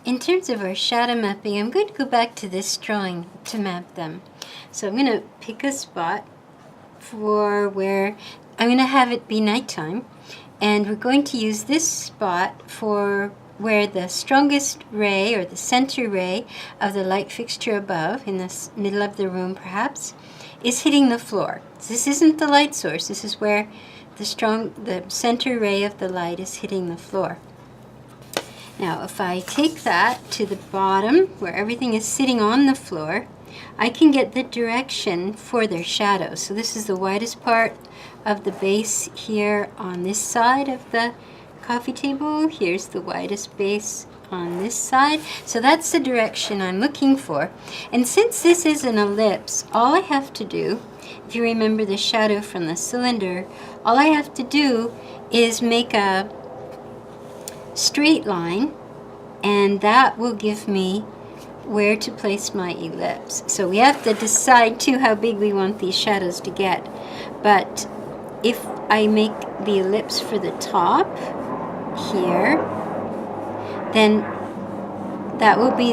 in terms of our shadow mapping, I'm going to go back to this drawing to map them. So I'm going to pick a spot for where I'm going to have it be nighttime, and we're going to use this spot for where the strongest ray, or the center ray of the light fixture above, in the middle of the room perhaps, is hitting the floor. So this isn't the light source, this is where the center ray of the light is hitting the floor. Now if I take that to the bottom where everything is sitting on the floor, I can get the direction for their shadows. So this is the widest part of the base here on this side of the coffee table. Here's the widest base on this side. So that's the direction I'm looking for. And since this is an ellipse, all I have to do, if you remember the shadow from the cylinder, all I have to do is make a straight line, and that will give me where to place my ellipse. So we have to decide too how big we want these shadows to get. But if I make the ellipse for the top here, then that will be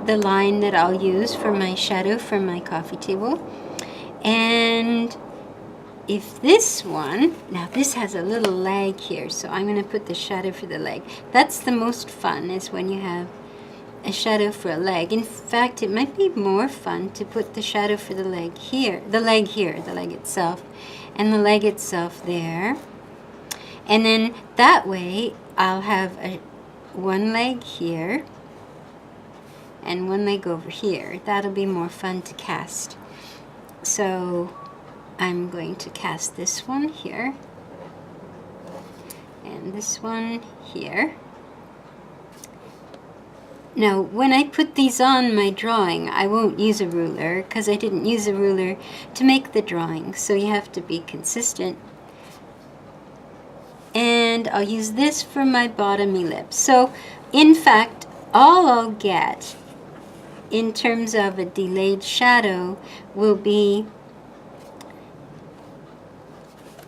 the line that I'll use for my shadow from my coffee table. And if this one, now this has a little leg here, so I'm going to put the shadow for the leg. That's the most fun, is when you have a shadow for a leg. In fact, it might be more fun to put the shadow for the leg here, the leg itself, and the leg itself there. And then that way I'll have one leg here and one leg over here. That'll be more fun to cast. So I'm going to cast this one here and this one here. Now when I put these on my drawing, I won't use a ruler because I didn't use a ruler to make the drawing, so you have to be consistent. And I'll use this for my bottom ellipse. So in fact, all I'll get in terms of a delayed shadow will be,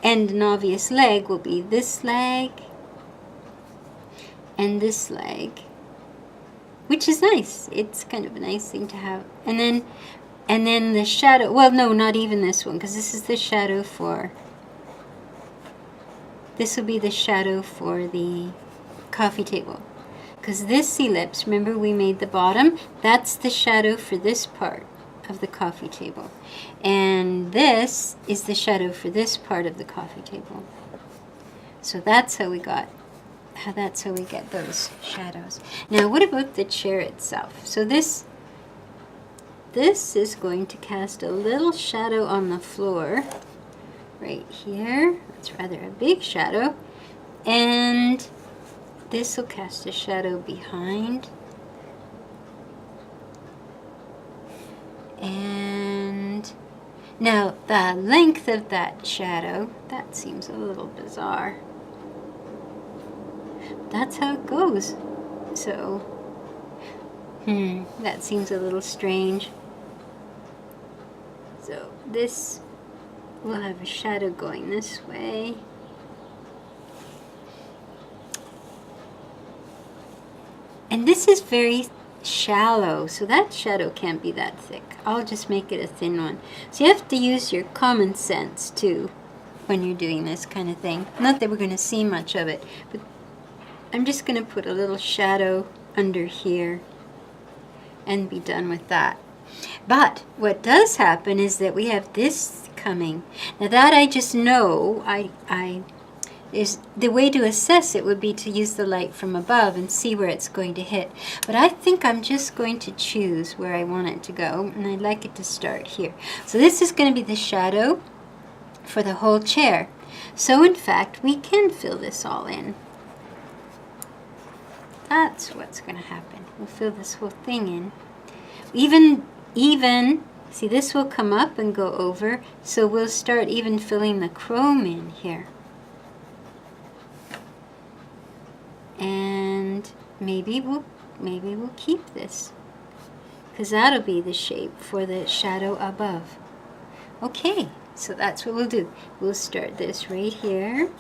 and an obvious leg will be this leg and this leg, which is nice. It's kind of a nice thing to have. And then the shadow, well no, not even this one, because this is the shadow for, this will be the shadow for the coffee table. Because this ellipse, remember we made the bottom, that's the shadow for this part of the coffee table. And this is the shadow for this part of the coffee table. So that's how we get those shadows. Now what about the chair itself? So this is going to cast a little shadow on the floor right here. It's rather a big shadow. And this will cast a shadow behind. And now the length of that shadow, that seems a little bizarre. That's how it goes. So, that seems a little strange. So this will have a shadow going this way. And this is very shallow, so that shadow can't be that thick. I'll just make it a thin one. So you have to use your common sense too when you're doing this kind of thing. Not that we're going to see much of it, but I'm just going to put a little shadow under here and be done with that. But what does happen is that we have this coming. Now that I just know, is the way to assess it would be to use the light from above and see where it's going to hit. But I think I'm just going to choose where I want it to go, and I'd like it to start here. So this is going to be the shadow for the whole chair. So in fact, we can fill this all in. That's what's going to happen. We'll fill this whole thing in. Even, see, this will come up and go over, so we'll start even filling the chrome in here. And maybe we'll keep this, because that'll be the shape for the shadow above. Okay, so that's what we'll do. We'll start this right here.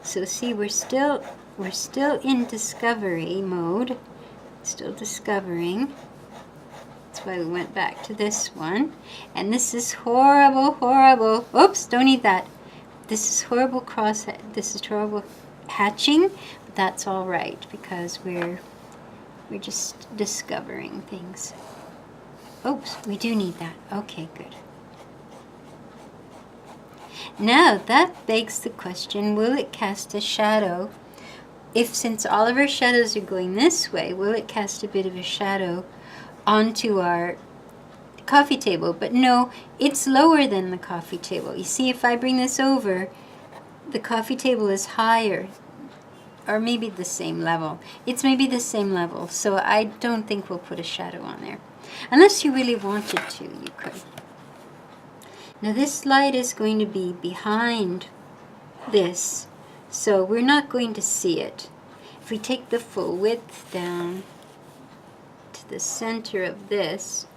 So see, we're still we're still in discovery mode, still discovering. That's why we went back to this one. And this is horrible, horrible. Oops, don't eat that. This is horrible this is horrible hatching, but that's all right because we're just discovering things. Oops, we do need that. Okay, good. Now that begs the question, will it cast a shadow? If since all of our shadows are going this way, will it cast a bit of a shadow onto our coffee table? But no, it's lower than the coffee table. You see, if I bring this over, the coffee table is higher, or maybe the same level. It's maybe the same level, so I don't think we'll put a shadow on there. Unless you really wanted to, you could. Now this light is going to be behind this, so we're not going to see it. If we take the full width down to the center of this,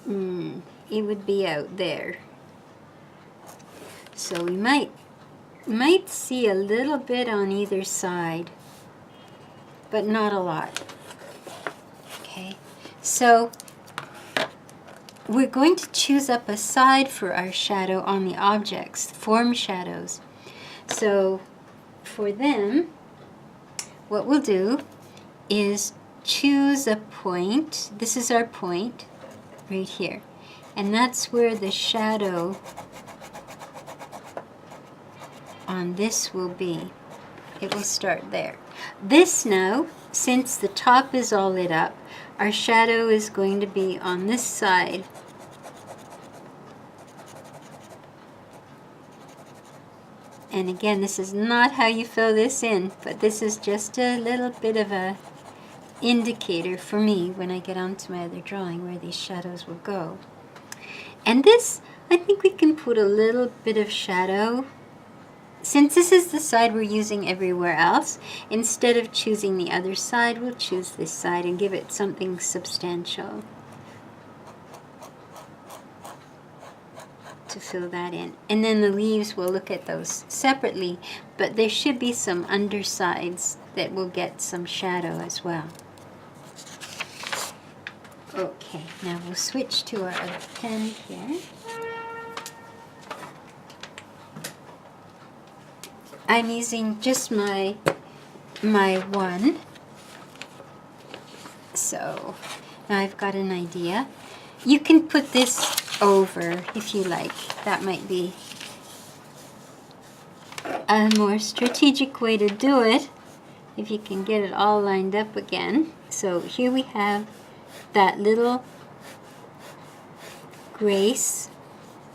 it would be out there. So we might see a little bit on either side, but not a lot. Okay, so we're going to choose up a side for our shadow on the objects, form shadows. So for them, what we'll do is choose a point. This is our point right here. And that's where the shadow on this will be. It will start there. This now, since the top is all lit up, our shadow is going to be on this side. And again, this is not how you fill this in, but this is just a little bit of a indicator for me when I get onto my other drawing where these shadows will go. And this, I think we can put a little bit of shadow. Since this is the side we're using everywhere else, instead of choosing the other side, we'll choose this side and give it something substantial to fill that in. And then the leaves, we'll look at those separately, but there should be some undersides that will get some shadow as well. Okay, now we'll switch to our other pen here. I'm using just my one. So now I've got an idea. You can put this over if you like. That might be a more strategic way to do it if you can get it all lined up again. So here we have that little grace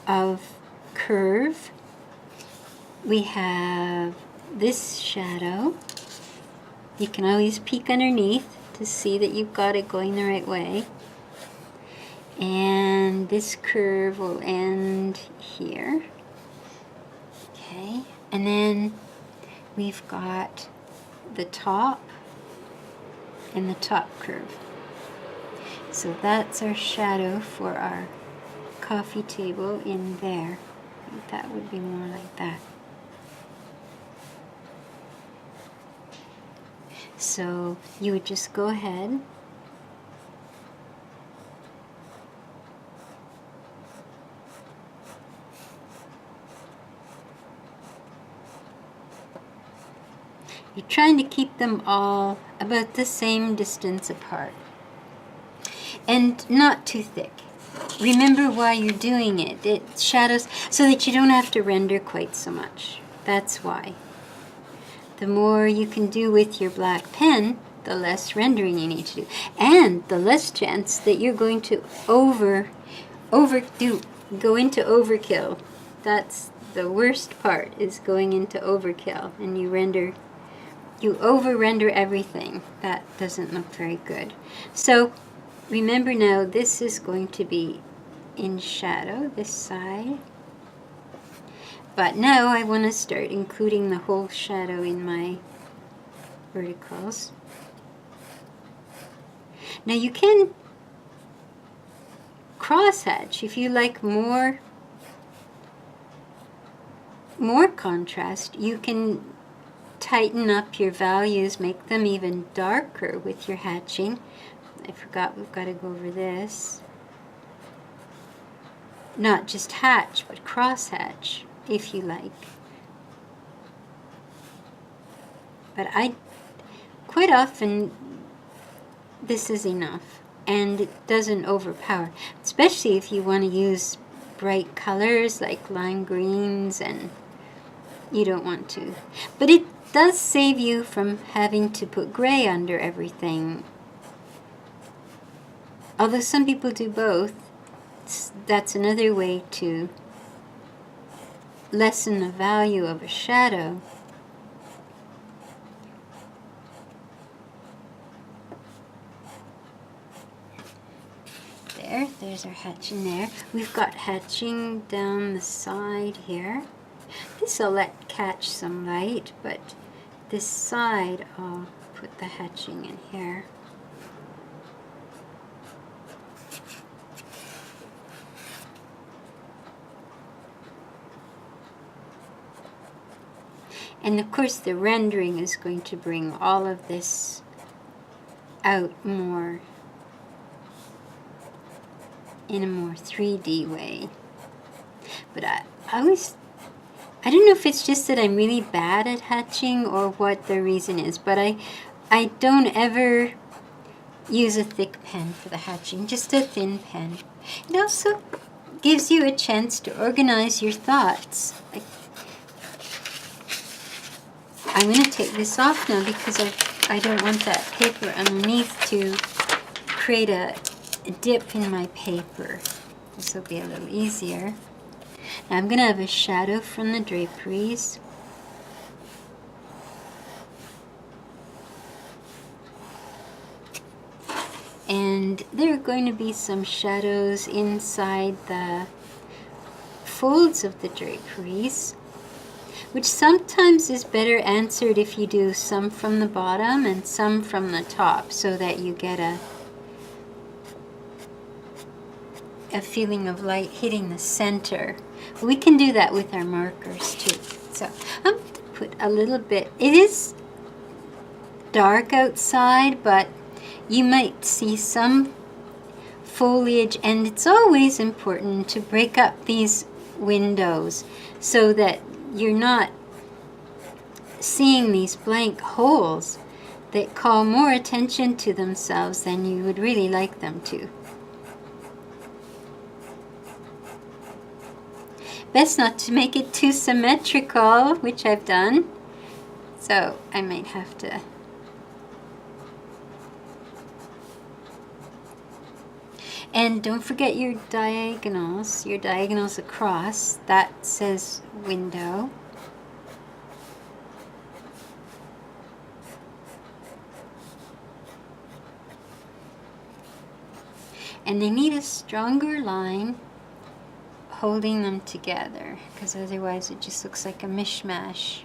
of curve. We have this shadow. You can always peek underneath to see that you've got it going the right way. And this curve will end here. Okay, and then we've got the top and the top curve. So that's our shadow for our coffee table in there. I think that would be more like that. So you would just go ahead . You're trying to keep them all about the same distance apart. And not too thick. Remember why you're doing it. It shadows so that you don't have to render quite so much. That's why. The more you can do with your black pen, the less rendering you need to do. And the less chance that you're going to go into overkill. That's the worst part, is going into overkill. And you over-render everything. That doesn't look very good. So remember now, this is going to be in shadow, this side. But now I want to start including the whole shadow in my verticals. Now you can crosshatch if you like more more contrast, you can tighten up your values, make them even darker with your hatching. I forgot we've got to go over this. Not just hatch, but cross hatch, if you like. But quite often, this is enough, and it doesn't overpower, especially if you want to use bright colors like lime greens, and you don't want to. But it does save you from having to put gray under everything. Although some people do both, that's another way to lessen the value of a shadow. There's our hatching there. We've got hatching down the side here. This I'll let catch some light, but this side I'll put the hatching in here. And of course the rendering is going to bring all of this out more in a more 3D way. But I don't know if it's just that I'm really bad at hatching or what the reason is, but I don't ever use a thick pen for the hatching, just a thin pen. It also gives you a chance to organize your thoughts. I'm going to take this off now because I don't want that paper underneath to create a dip in my paper. This will be a little easier. Now I'm going to have a shadow from the draperies. And there are going to be some shadows inside the folds of the draperies, which sometimes is better answered if you do some from the bottom and some from the top, so that you get a feeling of light hitting the center. We can do that with our markers too. So I'm going to put a little bit. It is dark outside, but you might see some foliage, and it's always important to break up these windows so that you're not seeing these blank holes that call more attention to themselves than you would really like them to. Best not to make it too symmetrical, which I've done. So I might have to. And don't forget your diagonals across. That says window. And they need a stronger line holding them together, because otherwise it just looks like a mishmash.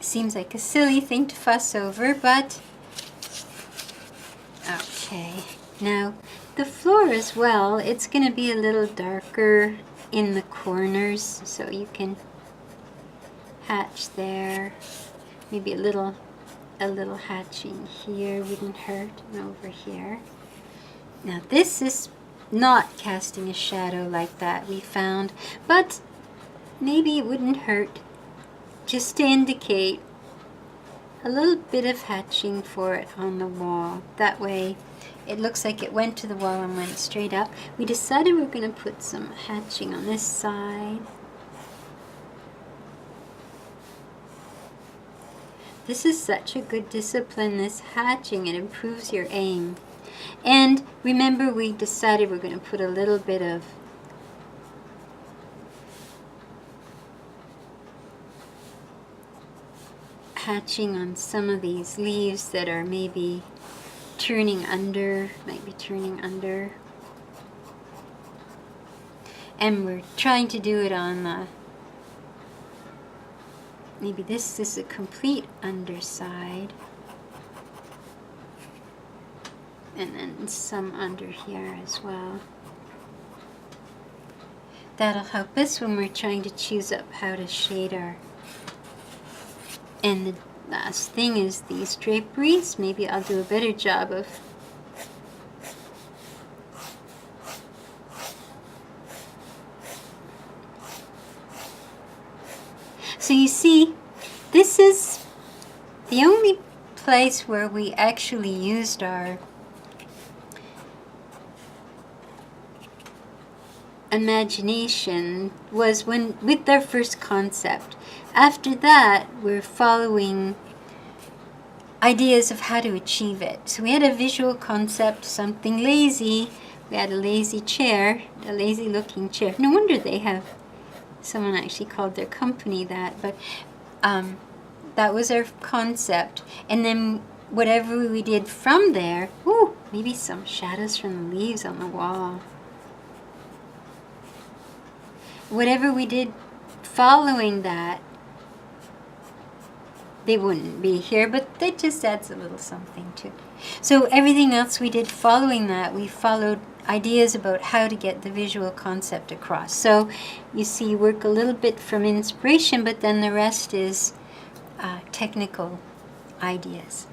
Seems like a silly thing to fuss over, but okay. Now the floor as well, it's going to be a little darker in the corners, so you can hatch there. Maybe a little hatching here wouldn't hurt, and over here. Now this is not casting a shadow like that, we found, but maybe it wouldn't hurt just to indicate a little bit of hatching for it on the wall. That way it looks like it went to the wall and went straight up. We decided we're going to put some hatching on this side. This is such a good discipline, this hatching. It improves your aim. And remember, we decided we're going to put a little bit of hatching on some of these leaves that are maybe turning under, might be turning under. And we're trying to do it on the, maybe this is a complete underside. And then some under here as well. That'll help us when we're trying to choose up how to shade our. And the last thing is these draperies. Maybe I'll do a better job of so you see, this is the only place where we actually used our imagination was when with our first concept. After that, we're following ideas of how to achieve it. So we had a visual concept, something lazy. We had a lazy chair, a lazy looking chair. No wonder they have, someone actually called their company that, but that was our concept. And then whatever we did from there, ooh, maybe some shadows from the leaves on the wall. Whatever we did following that, they wouldn't be here, but that just adds a little something to it. So everything else we did following that, we followed ideas about how to get the visual concept across. So you see, work a little bit from inspiration, but then the rest is technical ideas.